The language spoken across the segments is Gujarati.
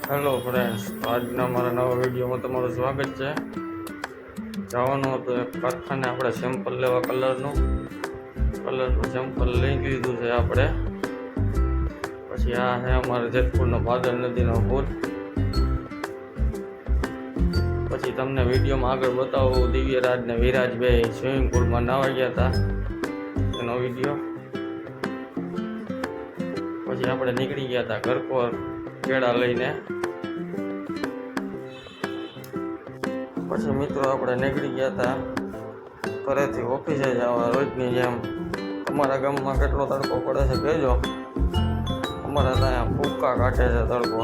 હેલો ફ્રેન્ડ્સ, આજના મારા નવા વિડીયોમાં તમારું સ્વાગત છે. જવાનું હતું એક કારખાને આપણે સેમ્પલ લેવા કલરનું સેમ્પલ લઈ લીધું છે આપણે. પછી આ છે અમારા જેતપુરનો ભાદર નદીનો પુલ. પછી તમને વિડીયોમાં આગળ બતાવું દિવ્યરાજ ને વિરાજ બે સ્વિમિંગ પુલમાં નાવા ગયા હતા એનો વિડીયો. પછી આપણે નીકળી ગયા હતા ઘરકોર કેળા લઈને. પછી મિત્રો આપણે નીકળી ગયા હતા ઘરેથી ઓફિસે જવા રોજની જેમ. તમારા ગામમાં કેટલો તડકો પડે છે કહેજો, અમારા ત્યાં ભૂક્કા કાઢે છે તડકો.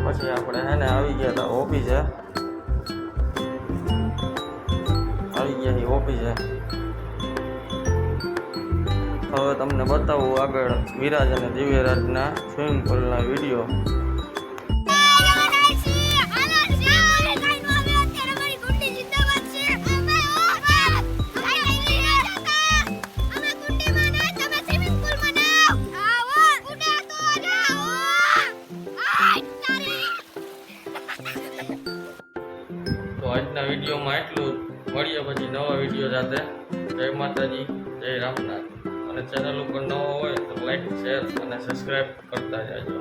પછી આપણે એને આવી ગયા હતા ઓફિસે, હવે તમને બતાવું આગળ વિરાજ અને દિવ્યરાજના સ્વિમિંગ પુલના વિડીયો. તો આજના વિડીયોમાં એટલું. મળીએ પછી નવા વિડીયો સાથે. જય માતાજી, જય રામનાથ. અને ચેનલ ઉપર નવો હોય તો લાઈક, શેર અને સબસ્ક્રાઈબ કરતા જાજો.